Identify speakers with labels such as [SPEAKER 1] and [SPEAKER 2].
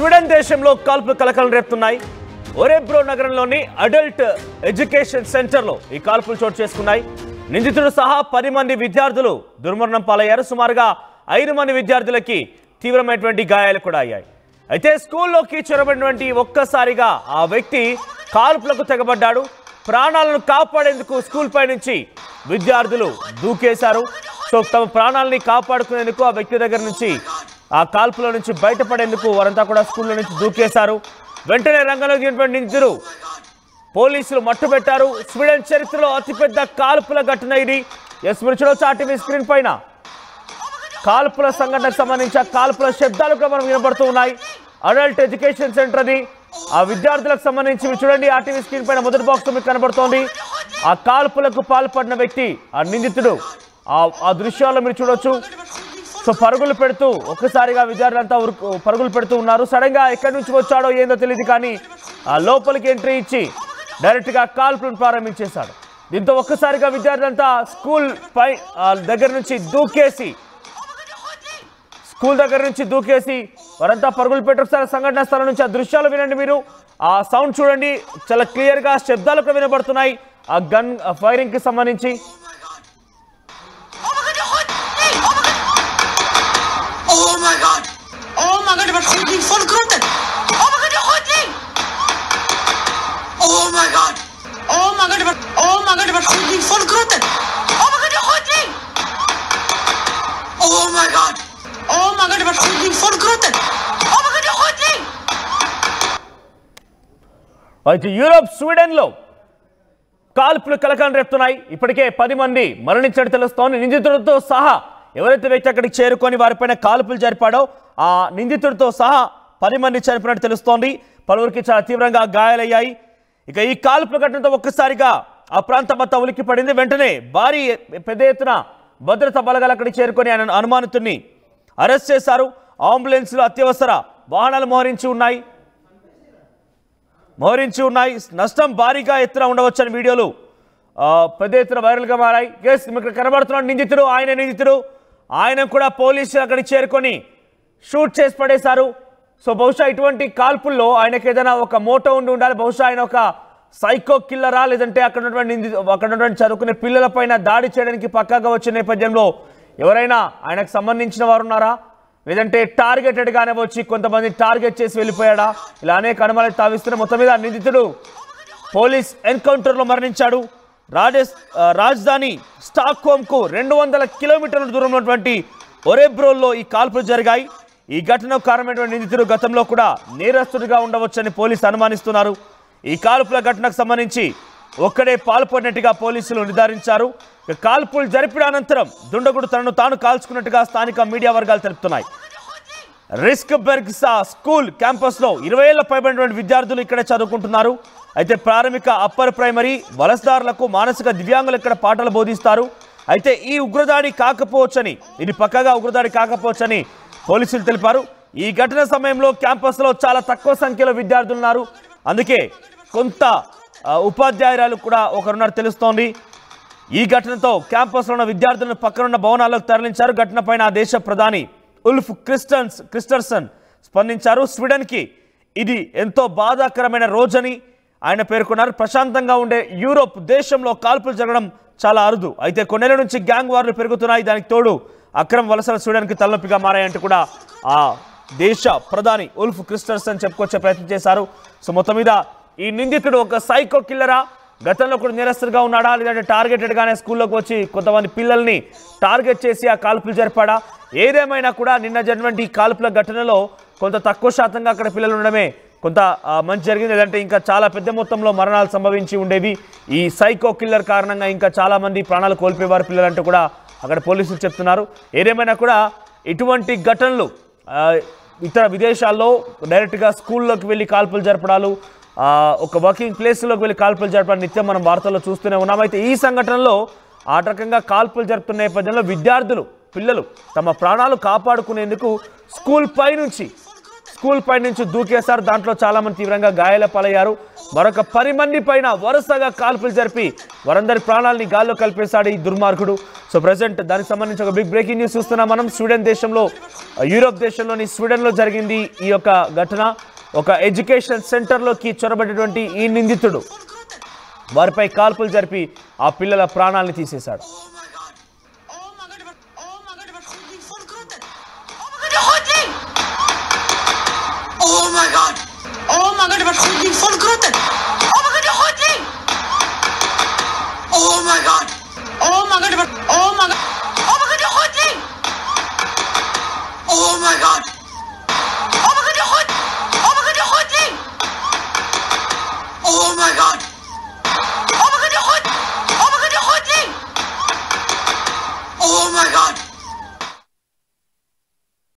[SPEAKER 1] Sweden దేశంలో కాల్పులు కలకలం రేపుతున్నాయి. ఒరెబ్రో నగరంలోని అడల్ట్ ఎడ్యుకేషన్ సెంటర్లో ఈ కాల్పులు చోటు చేసుకున్నాయి. నిందితుడు సహా 10 మంది విద్యార్థులు దుర్మరణం పాలయ్యారు. సుమారుగా 5 మంది విద్యార్థులకి తీవ్రమైనటువంటి గాయాలు కూడా అయ్యాయి. అయితే స్కూల్లోకి చొరబడినటువంటి ఒక్కసారిగా ఆ వ్యక్తి కాల్పులకు తెగబడ్డాడు. ప్రాణాలను కాపాడేందుకు స్కూల్ పై నుంచి విద్యార్థులు దూకేశారు. సో తమ ప్రాణాలని కాపాడుకునేందుకు ఆ వ్యక్తి దగ్గర నుంచి ఆ కాల్పుల నుంచి బయటపడేందుకు వారంతా కూడా స్కూల్లో నుంచి దూకేశారు. వెంటనే రంగంలో దిగినటువంటి నిందితుడు పోలీసులు మట్టుబెట్టారు. స్వీడన్ చరిత్రలో అతిపెద్ద కాల్పుల ఘటన ఇది. మీరు చూడవచ్చు ఆర్టీవీ స్క్రీన్ పైన కాల్పుల సంఘటనకు సంబంధించి కాల్పుల శబ్దాలు కూడా మనం వినబడుతూ ఉన్నాయి. అడల్ట్ ఎడ్యుకేషన్ సెంటర్ అది. ఆ విద్యార్థులకు సంబంధించి మీరు చూడండి ఆర్టీవీ స్క్రీన్ పైన మొదటి బాక్స్ మీకు కనబడుతోంది. ఆ కాల్పులకు పాల్పడిన వ్యక్తి ఆ నిందితుడు ఆ దృశ్యాల్లో మీరు చూడొచ్చు. సో పరుగులు పెడుతూ ఒక్కసారిగా విద్యార్థులంతా పరుగులు పెడుతూ ఉన్నారు. సడన్ గా ఎక్కడి నుంచి వచ్చాడో ఏందో తెలియదు కానీ ఆ లోపలికి ఎంట్రీ ఇచ్చి డైరెక్ట్ గా కాల్పులను ప్రారంభించేశాడు. దీంతో ఒక్కసారిగా విద్యార్థులంతా స్కూల్ దగ్గర నుంచి దూకేసి వారంతా పరుగులు పెట్టొకసారి సంఘటన స్థలం నుంచి ఆ దృశ్యాలు వినండి. మీరు ఆ సౌండ్ చూడండి, చాలా క్లియర్ గా శబ్దాలు కూడా వినబడుతున్నాయి ఆ గన్ ఫైరింగ్ కి సంబంధించి. అయితే యూరోప్ స్వీడన్ లో కాల్పులు కలకలం రేపుతున్నాయి. ఇప్పటికే 10 మంది మరణించినట్టు తెలుస్తోంది. నిందితుడితో సహా ఎవరైతే వ్యక్తి అక్కడికి చేరుకొని వారిపైన కాల్పులు జరిపాడో ఆ నిందితుడితో సహా 10 మంది చనిపోయినట్టు తెలుస్తోంది. పలువురికి చాలా తీవ్రంగా గాయాలయ్యాయి. ఇక ఈ కాల్పుల ఘటనతో ఒక్కసారిగా ఆ ప్రాంతం అంతా ఉలిక్కి పడింది. వెంటనే భారీ పెద్ద ఎత్తున భద్రతా బలగాలు అక్కడికి చేరుకొని అనుమానితుడిని అరెస్ట్ చేశారు. అంబులెన్స్లు అత్యవసర వాహనాలు మోహరించి ఉన్నాయి. నష్టం భారీగా ఎత్తున ఉండవచ్చని వీడియోలు పెద్ద ఎత్తున వైరల్గా మారాయి. కేసు ఇక్కడ కనబడుతున్న నిందితుడు ఆయన కూడా పోలీసులు అక్కడికి చేరుకొని షూట్ చేసి పడేశారు. సో బహుశా ఇటువంటి కాల్పుల్లో ఆయనకు ఏదైనా ఒక మోటో ఉండాలి. బహుశా ఆయన ఒక సైకో కిల్లరా, లేదంటే అక్కడ ఉన్నటువంటి చదువుకునే పిల్లల పైన దాడి చేయడానికి పక్కాగా వచ్చిన నేపథ్యంలో ఎవరైనా ఆయనకు సంబంధించిన వారు ఉన్నారా, లేదంటే టార్గెటెడ్ గానే వచ్చి కొంతమంది టార్గెట్ చేసి వెళ్ళిపోయాడా, ఇలా అనేక అనుమానాలు తావిస్తున్న మొత్తం మీద నిందితుడు పోలీస్ ఎన్కౌంటర్లో మరణించాడు. రాజధాని స్టాక్హోమ్కు 200 కిలోమీటర్ల దూరంలో ఉన్నటువంటి ఒరెబ్రోల్లో ఈ కాల్పులు జరిగాయి. ఈ ఘటనకు కారణమైనటువంటి నిందితుడు గతంలో కూడా నేరస్తుడిగా ఉండవచ్చని పోలీసులు అనుమానిస్తున్నారు. ఈ కాల్పుల ఘటనకు సంబంధించి ఒక్కడే పాల్పడినట్టుగా పోలీసులు నిర్ధారించారు. కాల్పులు జరిపిన అనంతరం దుండగుడు తనను తాను కాల్చుకున్నట్టుగా స్థానిక మీడియా వర్గాలు తెలుపుతున్నాయి. రిస్క్బెర్గ్ స్కూల్ క్యాంపస్లో 20 ఏళ్ల పైబడినటువంటి విద్యార్థులు ఇక్కడ చదువుకుంటున్నారు. అయితే ప్రాథమిక అప్పర్ ప్రైమరీ వలసదారులకు మానసిక దివ్యాంగులు ఇక్కడ పాఠాలు బోధిస్తారు. అయితే ఈ ఉగ్రదాడి కాకపోవచ్చని, ఇది పక్కగా ఉగ్రదాడి కాకపోవచ్చని పోలీసులు తెలిపారు. ఈ ఘటన సమయంలో క్యాంపస్లో చాలా తక్కువ సంఖ్యలో విద్యార్థులు ఉన్నారు. అందుకే కొంత ఉపాధ్యాయురాలు కూడా ఒకరున్నారు తెలుస్తోంది. ఈ ఘటనతో క్యాంపస్లో ఉన్న విద్యార్థులను పక్కనున్న భవనాల్లోకి తరలించారు. ఘటనపైన ఆ దేశ ప్రధాని ఉల్ఫ్ క్రిస్టర్సన్ స్పందించారు. స్వీడన్కి ఇది ఎంతో బాధాకరమైన రోజని ఆయన పేర్కొన్నారు. ప్రశాంతంగా ఉండే యూరోప్ దేశంలో కాల్పులు జరగడం చాలా అరుదు. అయితే కొన్నేళ్ల నుంచి గ్యాంగ్ వార్లు పెరుగుతున్నాయి. దానికి తోడు అక్రమ వలసలు స్వీడన్కి తలనొప్పిగా మారాయంటూ కూడా ఆ దేశ ప్రధాని ఉల్ఫ్ క్రిస్టర్సన్ చెప్పుకొచ్చే ప్రయత్నం చేశారు. సో మొత్తం మీద ఈ నిందితుడు ఒక సైకో కిల్లరా, గతంలో కూడా నేరస్తుడిగా ఉన్నాడా, లేదంటే టార్గెటెడ్గానే స్కూల్లోకి వచ్చి కొంతమంది పిల్లల్ని టార్గెట్ చేసి ఆ కాల్పులు జరిపాడా? ఏదేమైనా కూడా నిన్న జరిగినటువంటి ఈ కాల్పుల ఘటనలో కొంత తక్కువ శాతంగా అక్కడ పిల్లలు ఉండడమే కొంత మంచి జరిగింది. లేదంటే ఇంకా చాలా పెద్ద మొత్తంలో మరణాలు సంభవించి ఉండేవి. ఈ సైకో కిల్లర్ కారణంగా ఇంకా చాలామంది ప్రాణాలు కోల్పోయేవారు పిల్లలంటూ కూడా అక్కడ పోలీసులు చెప్తున్నారు. ఏదేమైనా కూడా ఇటువంటి ఘటనలు ఇతర విదేశాల్లో డైరెక్ట్గా స్కూల్లోకి వెళ్ళి కాల్పులు జరపడాలు, ఒక వర్కింగ్ ప్లేస్లోకి వెళ్ళి కాల్పులు జరపడం నిత్యం మనం వార్తల్లో చూస్తూనే ఉన్నాం. అయితే ఈ సంఘటనలో ఆ రకంగా కాల్పులు జరుపుతున్న నేపథ్యంలో విద్యార్థులు, పిల్లలు తమ ప్రాణాలు కాపాడుకునేందుకు స్కూల్ పై నుంచి దూకేశారు. దాంట్లో చాలా మంది తీవ్రంగా గాయాల పాలయ్యారు. మరొక 10 మంది పైన వరుసగా కాల్పులు జరిపి వారందరి ప్రాణాలని గాల్లో కలిపేశాడు ఈ దుర్మార్గుడు. సో ప్రజెంట్ దానికి సంబంధించి ఒక బిగ్ బ్రేకింగ్ న్యూస్ చూస్తున్నాం మనం. స్వీడన్ దేశంలో, యూరోప్ దేశంలోని స్వీడన్లో జరిగింది ఈ యొక్క ఘటన. ఒక ఎడ్యుకేషన్ సెంటర్లోకి చొరబడినటువంటి ఈ నిందితుడు వారిపై కాల్పులు జరిపి ఆ పిల్లల ప్రాణాలను తీసేశాడు.
[SPEAKER 2] Oh my god, det var skjutning, folk gråter.